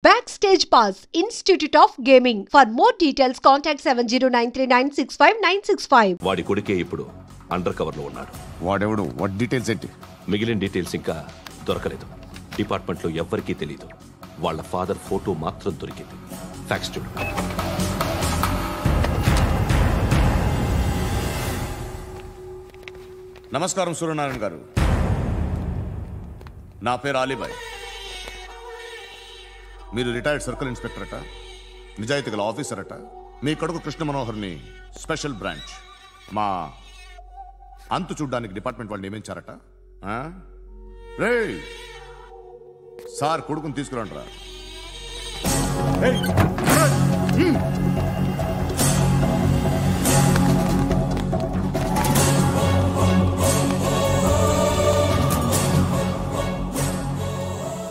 Backstage Pass, Institute of Gaming. For more details, contact 7093965965. వాడి కొడుకే ఇప్పుడు అండర్ కవర్ లో ఉన్నాడు. వాడెవడు? వాట్ డీటెయిల్స్ ఏంటి? మిగిలిన డీటెయిల్స్ ఇంకా దొరకలేదు. డిపార్ట్మెంట్ లో ఎవ్వరికీ తెలియదు. వాళ్ళ ఫాదర్ ఫోటో మాత్రం దొరికింది. ఫ్యాక్స్ చూడు. నమస్కారం సూర్యనారాయణ గారు. నా పేరు అలీబాయ్. మీరు రిటైర్డ్ సర్కిల్ ఇన్స్పెక్టర్ అట, నిజాయితీ గల ఆఫీసర్ అట. మీ కొడుకు కృష్ణ మనోహర్ని స్పెషల్ బ్రాంచ్ మా అంతు చూడ్డానికి డిపార్ట్మెంట్ వాళ్ళు నియమించారట. రే సార్, కొడుకుని తీసుకురండి రా.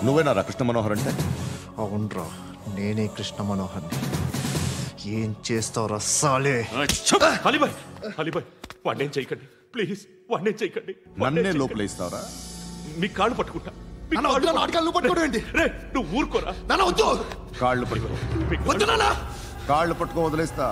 నువ్వేనారా కృష్ణ మనోహర్ అంటే? అవునరా, నేనే కృష్ణ మనోహర్ని. ఏం చేస్తావు రస్సాలే? అలీబాయ్, అలీబాయ్, వాడినేం చేయకండి ప్లీజ్, వాడినేం చేయకండి. నన్నే లోపలేస్తావరా? మీ కాళ్ళు పట్టుకుంటా. నువ్వు ఊరుకోరా. కాళ్ళు పట్టుకో. కాళ్ళు పట్టుకో వదిలేస్తా.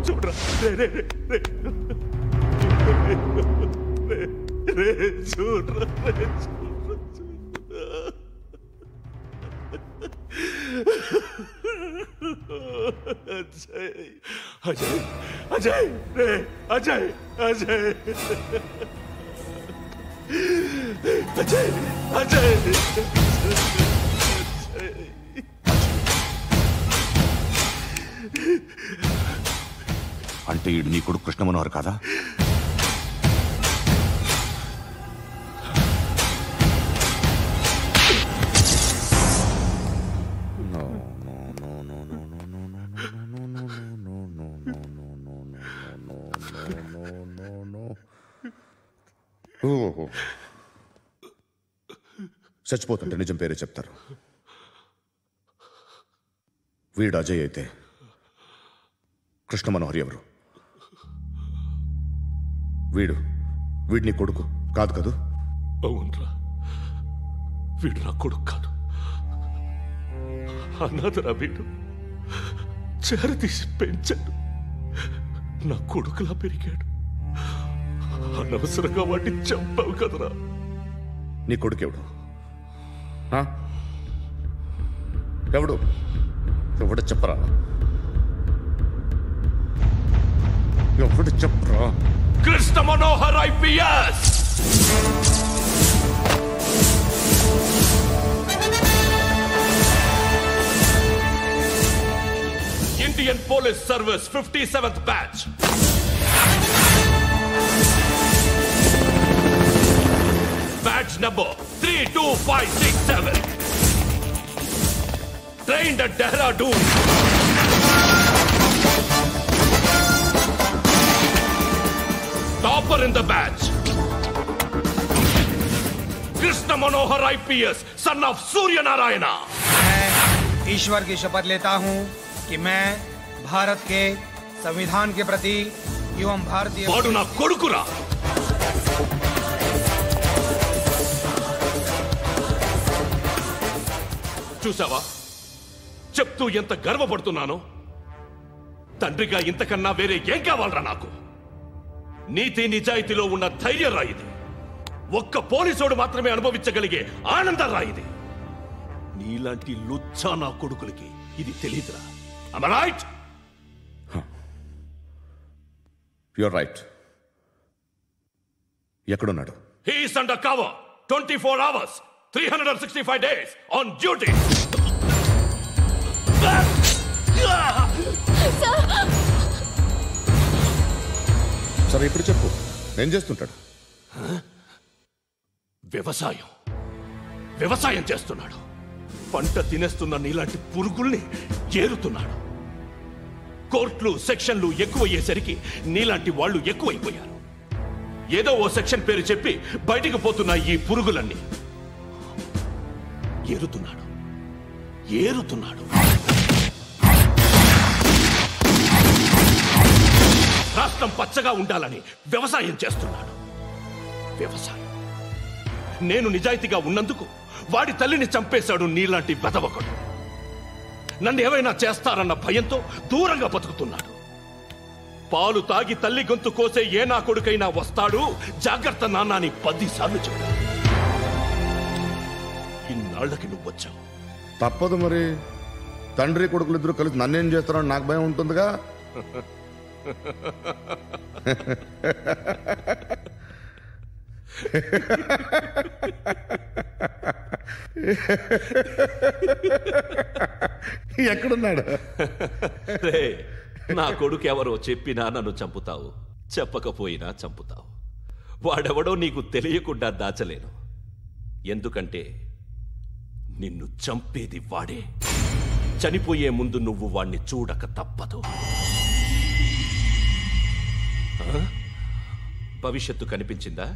చూడరా, చూడరా. అజయ్, అజయ్, అజయ్, అజయ్, అజయ్, అజయ్, అజయ్. అంటే ఈడు నీ కొడుకు కృష్ణ మనోహర్ కాదా? చచ్చిపోతుంటే నిజం పేరే చెప్తారు. వీడు అజయ్ అయితే కృష్ణ మనోహర్ ఎవరు? వీడిని కొడుకు కాదు కదూ? అవునరా, వీడు నా కొడుకు కాదు. అనాథరా వీడు. చేరతీసి పెంచాడు. నా కొడుకులా పెరిగాడు. అనవసరంగా వాడిని చంపావు కదరా. నీ కొడుకెవడు? ఎవడు? ఎవడు చెప్పరా? ఎవడు చెప్పరా? Krishna Manohar IPS. Indian police service 57th batch. Badge number 32567. Trained at Dehradun. Topper in the batch. Krishna Manohar IPS, son of Surya Narayana. मैं ईश्वर की शपथ लेता हूं कि मैं भारत के संविधान के प्रति एवं भारतीय वाडु ना कोडुकुरा. చూసావా, చెప్తూ ఎంత గర్వపడుతున్నానో. తండ్రిగా ఇంతకన్నా వేరే ఏం కావాలరా నాకు? నీతి నిజాయితీలో ఉన్న ధైర్యం రా ఇది. ఒక్క పోలీసోడు మాత్రమే అనుభవించగలిగే ఆనందం రా ఇది. నీలాంటి లుచ్చా నా కొడుకులకి ఇది తెలీదురా. Am I right? You're right. ఎక్కడున్నాడు? He is under cover 24 hours 365 days on duty. సరే ఇప్పుడు చెప్పు, ఏం చేస్తుంటాడు? వ్యవసాయం చేస్తున్నాడు. పంట తినేస్తున్న నీలాంటి పురుగుల్ని ఏరుతున్నాడు. కోర్టులు సెక్షన్లు ఎక్కువయ్యేసరికి నీలాంటి వాళ్ళు ఎక్కువైపోయారు. ఏదో ఓ సెక్షన్ పేరు చెప్పి బయటికి పోతున్న ఈ పురుగులన్నీ ఏరుతున్నాడు. ఏరుతున్నాడు. రాష్ట్రం పచ్చగా ఉండాలని వ్యవసాయం చేస్తున్నాడు. వ్యవసాయం. నేను నిజాయితీగా ఉన్నందుకు వాడి తల్లిని చంపేశాడు నీలాంటి వెధవకుడు. నన్ను ఏమైనా చేస్తారన్న భయంతో దూరంగా బతుకుతున్నాడు. పాలు తాగి తల్లి గొంతు కోసే ఏ నా కొడుకైనా వస్తాడు, జాగ్రత్త నాన్న అని 10 సార్లు చెప్పాడు. ఇన్నాళ్ళకి నువ్వు వచ్చావు. తప్పదు మరి. తండ్రి కొడుకులు ఇద్దరు కలిసి నన్నేం చేస్తారని నాకు భయం ఉంటుందిగా. ఎక్కడున్నాడు? నా కొడుకు ఎవరో చెప్పినా నన్ను చంపుతావు, చెప్పకపోయినా చంపుతావు. వాడెవడో నీకు తెలియకుండా దాచలేను. ఎందుకంటే నిన్ను చంపేది వాడే. చనిపోయే ముందు నువ్వు వాణ్ణి చూడక తప్పదు. భవిష్యత్తు కనిపించిందా?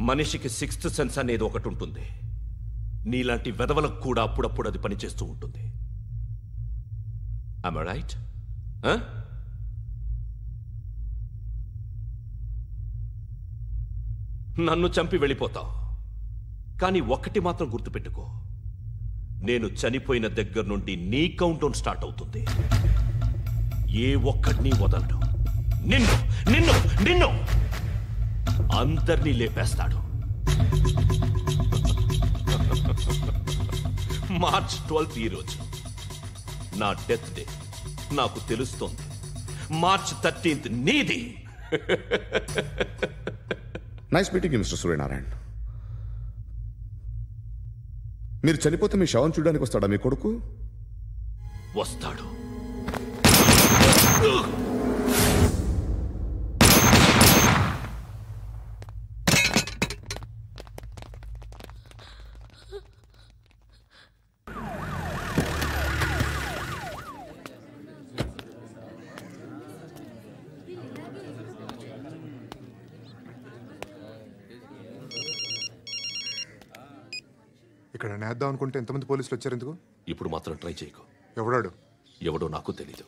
మనిషికి 6th సెన్స్ అనేది ఒకటి ఉంటుంది. నీలాంటి వెధవలకు కూడా అప్పుడప్పుడు అది పనిచేస్తూ ఉంటుంది. Am I right? నన్ను చంపి వెళ్ళిపోతావు. కానీ ఒక్కటి మాత్రం గుర్తుపెట్టుకో, నేను చనిపోయిన దగ్గర నుండి నీ కౌంటౌన్ స్టార్ట్ అవుతుంది. ఏ ఒక్కడిని వదలడు. నిన్ను నిన్ను నిన్ను అందరినీ లేపేస్తాడు. మార్చ్ 12 ఈ రోజు నా డెత్ డే. నాకు తెలుస్తోంది. మార్చ్ 13 నీది. Nice meeting mister Suryanarayana. మీరు చనిపోతే మీ శవం చూడడానికి వస్తాడా మీ కొడుకు? వస్తాడు. ఇక్కడ నేద్దాం అనుకుంటే ఎంతమంది పోలీసులు వచ్చారు ఎందుకు? ఇప్పుడు మాత్రం ట్రై చేయకు. ఎవడాడు? ఎవడో నాకు తెలీదు.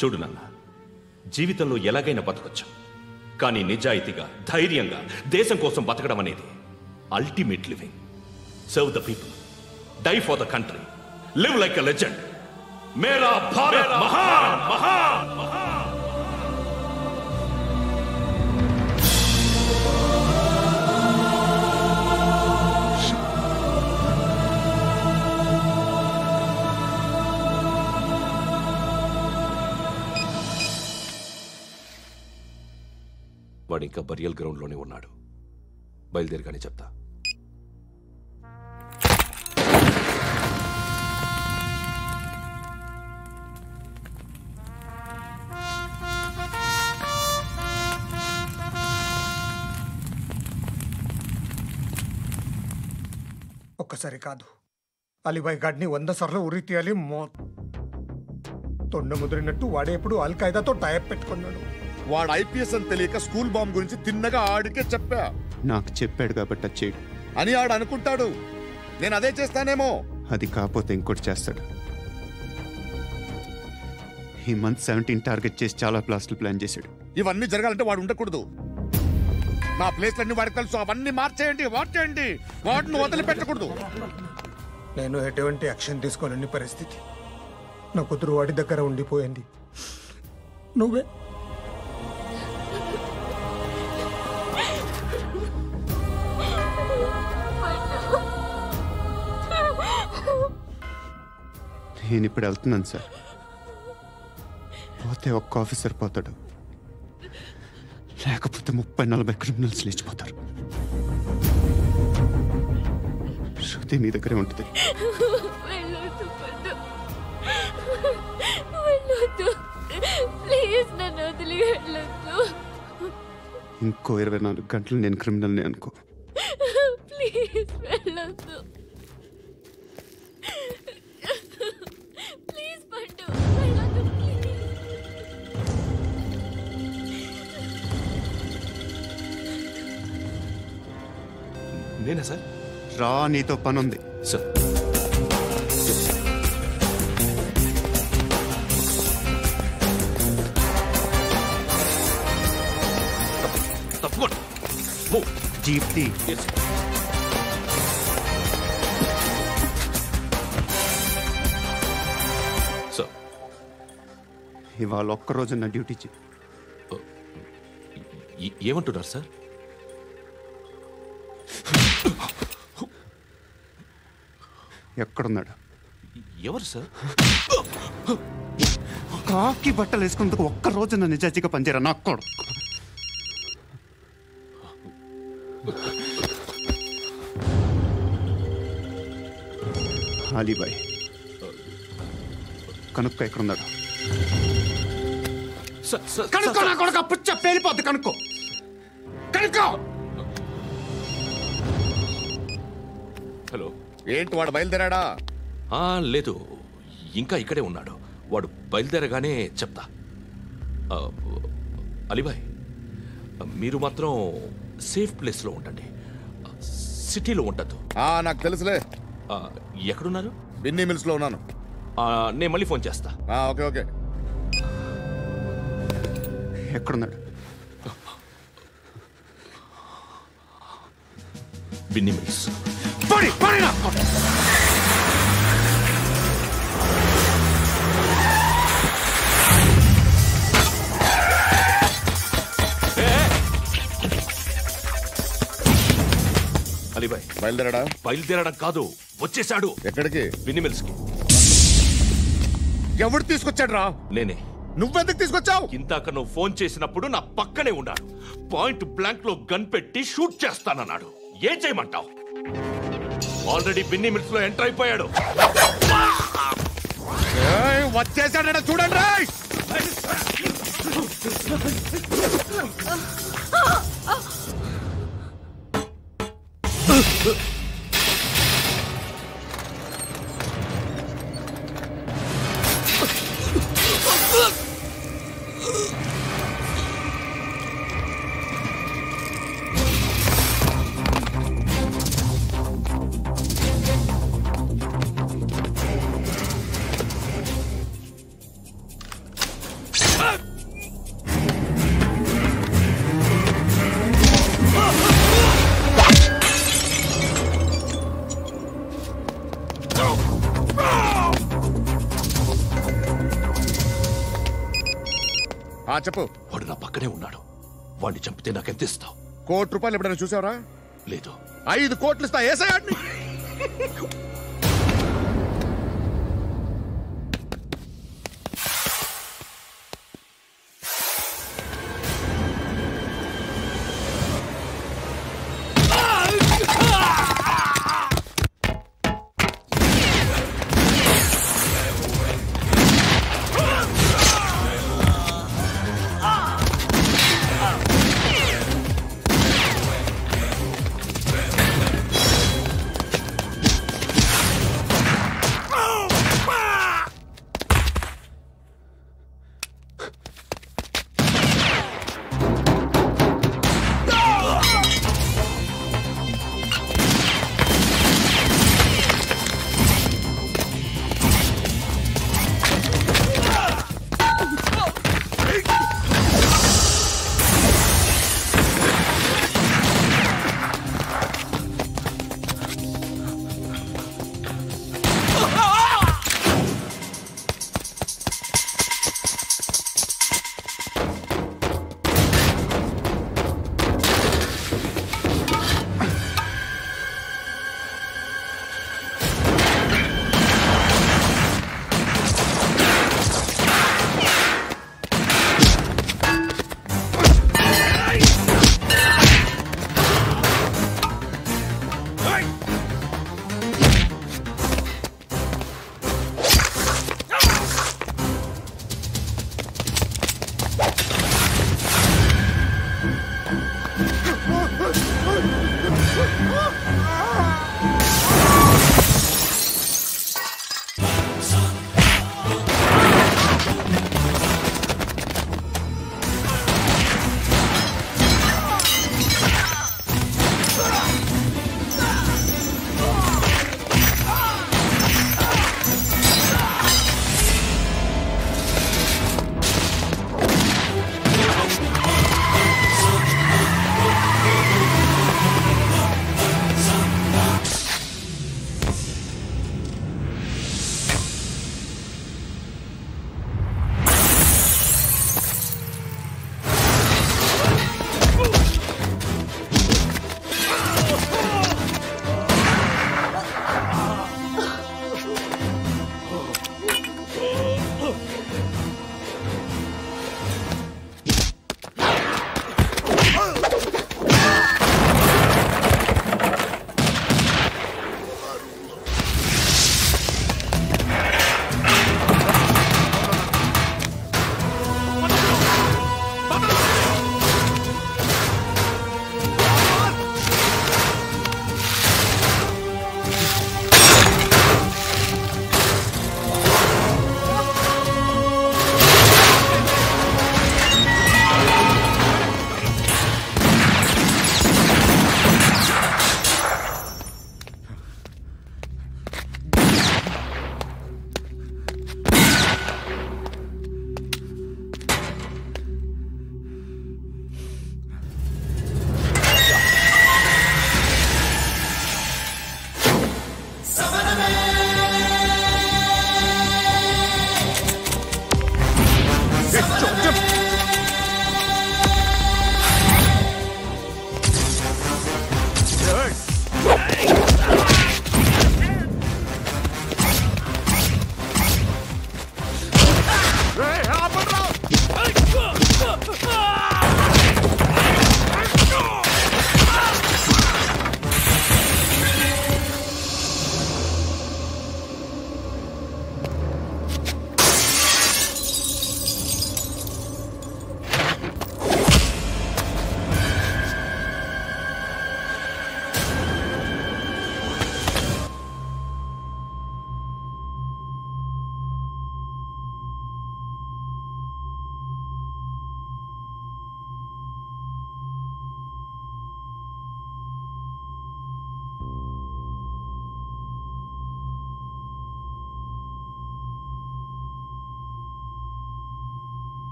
చూడు నాన్న, జీవితంలో ఎలాగైనా బతకొచ్చు, కానీ నిజాయితీగా ధైర్యంగా దేశం కోసం బతకడం అనేది ultimate living. Serve the people, die for the country, live like a legend. మేరా భారత్ మహాన్ మహాన్ మహాన్. వాడు ఇంకా బరియల్ గ్రౌండ్లోనే ఉన్నాడు. బయలుదేరగానే చెప్తా. ఒక్కసారి కాదు, అలీబాయ్ గాడిని 100 సార్లు ఉరి తీయాలి. తొండ ముదిరినట్టు వాడే ఎప్పుడు అల్ ఖైదాతో టైప్ పెట్టుకున్నాడు. వాడు ఐపీఎస్ అని తెలియక స్కూల్ బాంబ్ గురించి తిన్నగా ఆడికే చెప్పా. నాకు చెప్పాడు కాబట్టి అది చేయడు అని ఆడు అనుకుంటాడు. నేను అదే చేస్తానేమో. అది కాకపోతే ఇంకోటి చేస్తాడు. ఈ మంత్ 17 టార్గెట్ చేసి చాలా ప్లాస్టులు ప్లాన్ చేశాడు. ఇవన్నీ జరగాలంటే వాడు ఉండకూడదు. నా ప్లేస్లన్నీ వాడికి తెలుసు. అవన్నీ మార్చేయండి, వాచేయండి. వాటిని వదిలిపెట్టకూడదు. నేను ఎటువంటి యాక్షన్ తీసుకోలేని పరిస్థితి. నా కూతురు వాడి దగ్గర ఉండిపోయింది. నువ్వే నేను ఇప్పుడు వెళ్తున్నాను సార్. పోతే ఒక్క ఆఫీసర్ పోతాడు, లేకపోతే 30-40 క్రిమినల్స్ లేచిపోతారు. శృతి మీ దగ్గరే ఉంటుంది. ఇంకో 24 గంటలు నేను క్రిమినల్ని అనుకో. నేనా సార్? రా, నీతో పని ఉంది సార్. తప్పకుండా జీప్తి. సార్, ఇవాళ ఒక్కరోజు నా డ్యూటీ ఏమంటున్నారు సార్? ఎక్కడున్నాడు? ఎవరు సార్? కాకి బట్టలు వేసుకున్నందుకు ఒక్కరోజు నా నిజాజీగా పనిచేయరా నాకు కూడా. అలీబాయ్ కనుక్కో ఎక్కడున్నాడు. కనుక్కో నా కొడుకు. పుచ్చ పేలిపోద్ది. కనుక్కో కనుక్కో. హలో, ఏంటి వాడు బయలుదేరాడా? లేదు, ఇంకా ఇక్కడే ఉన్నాడు. వాడు బయలుదేరగానే చెప్తా. అలీబాయ్, మీరు మాత్రం సేఫ్ ప్లేస్లో ఉండండి, సిటీలో ఉండద్దు. నాకు తెలుసులే. ఎక్కడున్నారు? బిన్నీ మిల్స్ లో ఉన్నాను. నేను మళ్ళీ ఫోన్ చేస్తా. Okay okay. ఎక్కడున్నాడు? బిన్నీ మిల్స్. అలీబాయ్ బయలుదేరాడా? బయలుదేరడం కాదు, వచ్చేసాడు. ఎక్కడికి? బిన్నీ మిల్స్ కి. ఎవడు తీసుకొచ్చాడు రా? నేనే. నువ్వెందుకు తీసుకొచ్చావు? ఇందాక నువ్వు ఫోన్ చేసినప్పుడు నా పక్కనే ఉన్నాడు. పాయింట్ బ్లాంక్ లో గన్ పెట్టి షూట్ చేస్తానన్నాడు. ఏం చేయమంటావు? ఆల్రెడీ బిన్నీ మిల్స్ లో ఎంటర్ అయిపోయాడు. వచ్చేసాడ చూడండి. చెప్పు. వాడు నా పక్కనే ఉన్నాడు. వాడిని చంపితే నాకెంత ఇస్తావు? ₹1,00,00,000 ఎప్పుడైనా చూసావరా? లేదు. 5 కోట్లు ఇస్తా. ఏసాయాడిని.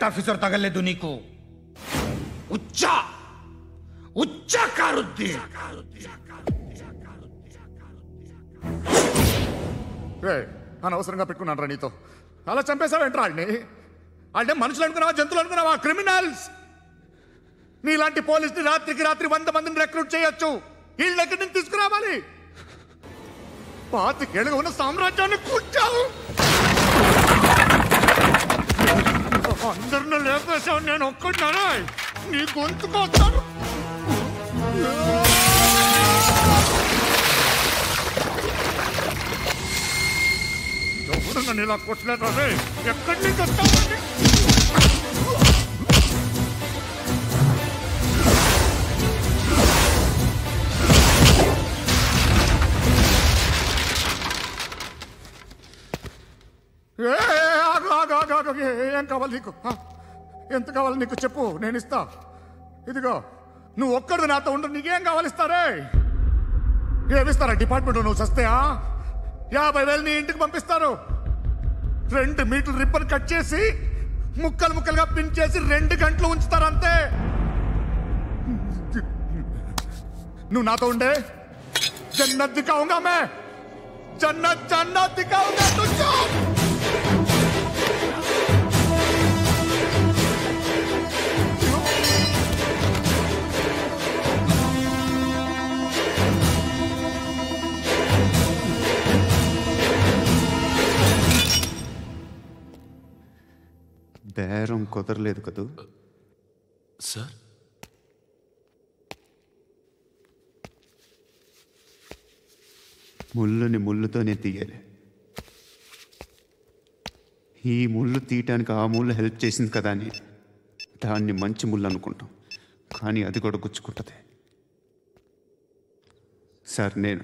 ఆఫీసర్ తగలేదు నీకు ఉచ్చా ఉచ్చా కారుద్ది అనవసరంగా పెట్టుకున్నాను రా నీతో. అలా చంపేశావేంట్రా వాళ్ళని? వాళ్ళే మనుషులు అనుకున్నావా, జంతువులు అనుకున్నావా? క్రిమినల్స్. నీలాంటి పోలీసుని రాత్రికి రాత్రి 100 మందిని రిక్రూట్ చేయొచ్చు. వీళ్ళ దగ్గర నుంచి తీసుకురావాలి. 25 ఏళ్ళుగా ఉన్న సామ్రాజ్యాన్ని కూర్చావు. అందరిని లేపేశావు, నేను ఒక్కడినారా? నీ గొంతుకొస్తాను. ఎవరు నన్ను ఇలా కొట్టలేదు రే? ఎక్కడి నుంచి వస్తావండి? ఏం కావాలి నీకు? ఎంత కావాలి నీకు చెప్పు, నేను ఇస్తా. ఇదిగో నువ్వు ఒక్కడు నాతో ఉండు. నీకేం కావాలి ఇస్తారే? ఏమిస్తారా డిపార్ట్మెంట్? నువ్వు సస్తేయా? 50,000 నీ ఇంటికి పంపిస్తారు. 2 మీటర్లు రిబ్బన్ కట్ చేసి ముక్కలు ముక్కలుగా పిన్ చేసి 2 గంటలు ఉంచుతారు అంతే. నువ్వు నాతో ఉండే జన్నత్ దిఖాऊंगा मैं, జన్నత్ జన్నత్ దిఖాऊंगा तुझको. బేరం కుదరలేదు కదూ సార్? ముళ్ళుని ముళ్ళుతోనే తీయాలి. ఈ ముళ్ళు తీయటానికి ఆ ముళ్ళు హెల్ప్ చేసింది కదా అని దాన్ని మంచి ముళ్ళు అనుకుంటాం, కానీ అది కూడా గుచ్చుకుంటుంది. సార్, నేను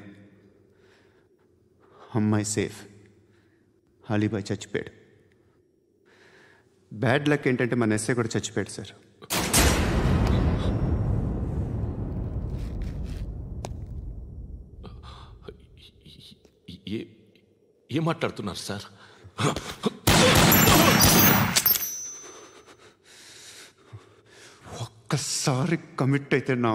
అమ్మాయి సేఫ్, అలీబాయ్ చచ్చిపోయాడు. బ్యాడ్ లక్ ఏంటంటే మన ఎస్ఐ కూడా చచ్చిపోయాడు సార్. ఏం మాట్లాడుతున్నారు సార్? ఒక్కసారి కమిట్ అయితే నా